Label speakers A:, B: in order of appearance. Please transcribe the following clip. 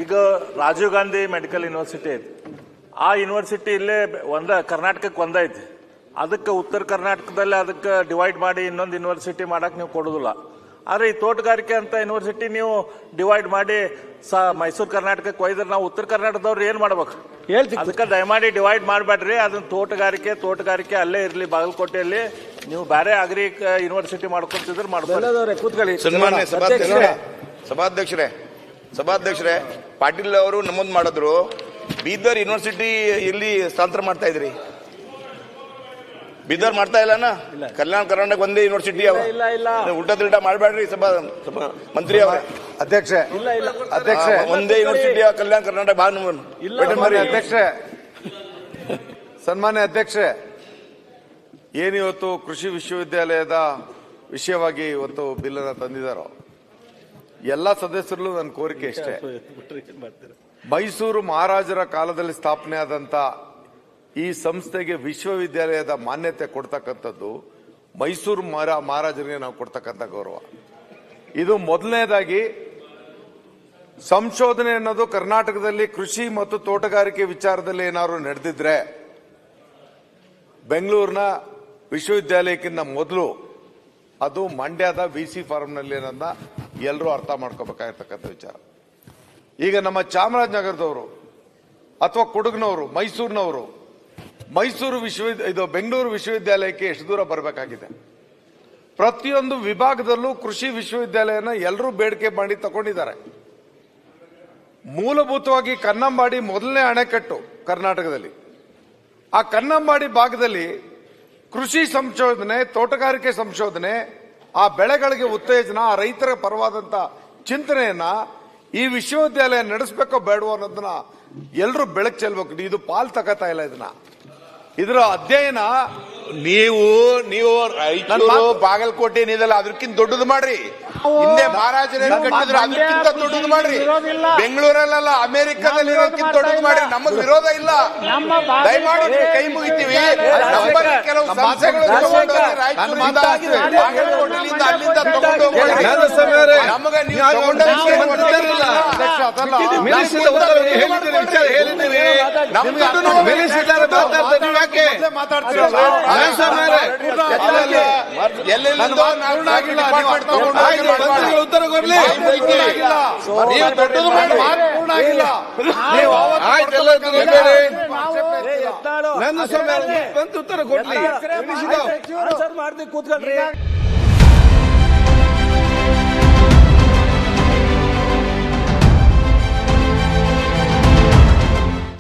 A: ಈಗ Rajiv Gandhi medical university ಐತಿ. ಆ ಯೂನಿವರ್ಸಿಟಿ ಇಲ್ಲೇ ಕರ್ನಾಟಕಕ್ಕೆ ಒಂದೈತಿ. ಅದಕ್ಕೆ ಉತ್ತರ ಕರ್ನಾಟಕದಲ್ಲಿ ಅದಕ್ಕೆ ಡಿವೈಡ್ ಮಾಡಿ ಇನ್ನೊಂದು ಯೂನಿವರ್ಸಿಟಿ ಮಾಡಕ್ ನೀವು ಕೊಡೋದಿಲ್ಲ. ಆದ್ರೆ ಈ ತೋಟಗಾರಿಕೆ ಅಂತ ಯೂನಿವರ್ಸಿಟಿ ನೀವು ಡಿವೈಡ್ ಮಾಡಿ ಮೈಸೂರು ಕರ್ನಾಟಕಕ್ಕೆ ಒಯ್ದ್ರೆ ನಾವು ಉತ್ತರ ಕರ್ನಾಟಕದವ್ರು ಏನ್ ಮಾಡ್ಬೇಕು? ಅದಕ್ಕೆ ದಯಮಾಡಿ ಡಿವೈಡ್ ಮಾಡಬೇಡ್ರಿ. ಅದನ್ನ ತೋಟಗಾರಿಕೆ ಅಲ್ಲೇ ಇರ್ಲಿ. ಬಾಗಲಕೋಟೆಯಲ್ಲಿ ನೀವು ಬೇರೆ ಅಗ್ರಿ ಯೂನಿವರ್ಸಿಟಿ ಮಾಡ್ಕೊತಿದ್ರೆ ಮಾಡ್ಬೋದು.
B: ಕೂತ್ಕೊಳ್ಳಿ. ಸನ್ಮಾನ್ಯ ಸಭಾಧ್ಯಕ್ಷರೇ ಪಾಟೀಲ್ ಅವರು ನಮೂದು ಮಾಡಿದ್ರು, ಬೀದರ್ ಯೂನಿವರ್ಸಿಟಿ ಇಲ್ಲಿ ಸ್ಥಳಾಂತರ ಮಾಡ್ತಾ ಇದ್ರಿ. ಬೀದರ್ ಮಾಡ್ತಾ ಇಲ್ಲನ? ಕಲ್ಯಾಣ ಕರ್ನಾಟಕ ಒಂದೇ ಯೂನಿವರ್ಸಿಟಿ ಉಲ್ಟಾ ತಿಲ್ಟಾ ಮಾಡಬೇಡ್ರಿ ಮಂತ್ರಿ ಅವರೇ.
C: ಅಧ್ಯಕ್ಷ
B: ಒಂದೇ ಯೂನಿವರ್ಸಿಟಿ ಕಲ್ಯಾಣ ಕರ್ನಾಟಕ
C: ಅಧ್ಯಕ್ಷ ಸನ್ಮಾನ್ಯ ಅಧ್ಯಕ್ಷ, ಏನಿವತ್ತು ಕೃಷಿ ವಿಶ್ವವಿದ್ಯಾಲಯದ ವಿಷಯವಾಗಿ ಇವತ್ತು ಬಿಲ್ ಅನ್ನ ತಂದಿದ್ದಾರೋ ಎಲ್ಲ ಸದಸ್ಯರಲ್ಲೂ ನನ್ನ ಕೋರಿಕೆ ಇಷ್ಟೇ. ಮೈಸೂರು ಮಹಾರಾಜರ ಕಾಲದಲ್ಲಿ ಸ್ಥಾಪನೆ ಆದಂತ ಈ ಸಂಸ್ಥೆಗೆ ವಿಶ್ವವಿದ್ಯಾಲಯದ ಮಾನ್ಯತೆ ಕೊಡ್ತಕ್ಕಂಥದ್ದು ಮೈಸೂರು ಮಹಾರಾಜರಿಗೆ ನಾವು ಕೊಡ್ತಕ್ಕಂಥ ಗೌರವ. ಇದು ಮೊದಲನೇದಾಗಿ ಸಂಶೋಧನೆ ಅನ್ನೋದು ಕರ್ನಾಟಕದಲ್ಲಿ ಕೃಷಿ ಮತ್ತು ತೋಟಗಾರಿಕೆ ವಿಚಾರದಲ್ಲಿ ಏನಾದ್ರು ನಡೆದಿದ್ರೆ ಬೆಂಗಳೂರಿನ ವಿಶ್ವವಿದ್ಯಾಲಯಕ್ಕಿಂತ ಮೊದಲು ಅದು ಮಂಡ್ಯದ ವಿಸಿ ಫಾರ್ಮ್ನಲ್ಲಿ ಏನನ್ನ ಎಲ್ಲರೂ ಅರ್ಥ ಮಾಡ್ಕೋಬೇಕಾಗಿರ್ತಕ್ಕಂಥ ವಿಚಾರ. ಈಗ ನಮ್ಮ ಚಾಮರಾಜನಗರದವರು ಅಥವಾ ಕೊಡಗಿನವರು, ಮೈಸೂರಿನವರು ಇದು ಬೆಂಗಳೂರು ವಿಶ್ವವಿದ್ಯಾಲಯಕ್ಕೆ ಎಷ್ಟು ದೂರ ಬರಬೇಕಾಗಿದೆ? ಪ್ರತಿಯೊಂದು ವಿಭಾಗದಲ್ಲೂ ಕೃಷಿ ವಿಶ್ವವಿದ್ಯಾಲಯನ ಎಲ್ಲರೂ ಬೇಡಿಕೆ ಮಾಡಿ ತಗೊಂಡಿದ್ದಾರೆ. ಮೂಲಭೂತವಾಗಿ ಕನ್ನಂಬಾಡಿ ಮೊದಲನೇ ಅಣೆಕಟ್ಟು ಕರ್ನಾಟಕದಲ್ಲಿ. ಆ ಕನ್ನಂಬಾಡಿ ಭಾಗದಲ್ಲಿ ಕೃಷಿ ಸಂಶೋಧನೆ, ತೋಟಗಾರಿಕೆ ಸಂಶೋಧನೆ, ಆ ಬೆಳೆಗಳಿಗೆ ಉತ್ತೇಜನ, ಆ ರೈತರ ಪರವಾದಂತ ಚಿಂತನೆಯನ್ನ ಈ ವಿಶ್ವವಿದ್ಯಾಲಯ ನಡೆಸಬೇಕೋ ಬೇಡವೋ ಅನ್ನೋದನ್ನ ಎಲ್ಲರೂ ಬೆಳಕು ಚೆಲ್ಬೇಕು. ಇದು ಪಾಲ್ ತಗತಾ ಇಲ್ಲ. ಇದರ ಅಧ್ಯಯನ
B: ನೀವು ಬಾಗಲಕೋಟೆ ಏನಿದೆಲ್ಲ ಅದಕ್ಕಿಂತ ದೊಡ್ಡದು ಮಾಡ್ರಿ. ಹಿಂದೆ ಮಹಾರಾಜರೇ ಕಟ್ಟಿದ್ರೆ ಅದಕ್ಕಿಂತ ದೊಡ್ಡದು ಮಾಡ್ರಿ. ಬೆಂಗಳೂರಲ್ಲ ಅಮೆರಿಕದಲ್ಲಿ ಇರೋದಕ್ಕಿಂತ ದೊಡ್ಡದು ಮಾಡ್ರಿ. ನಮಗ್ ವಿರೋಧ ಇಲ್ಲ. ದಯಮಾಡಿ ಕೈ ಮುಗಿತೀವಿ. ಕೆಲವು ಸಂಸ್ಥೆಗಳು ರಾಯಚೂರಿಂದ ಬಾಗಲಕೋಟೆಯಿಂದ ಅಲ್ಲಿಂದ ತಗೊಂಡು ನಮಗೆ ನೀವು
C: ಉತ್ತರ ಕೊಡ್ಲಿ.
A: ಉತ್ತರ ಕೊಡ್ಲಿ. ಕೂತ್ಕೊಳ್ರಿ.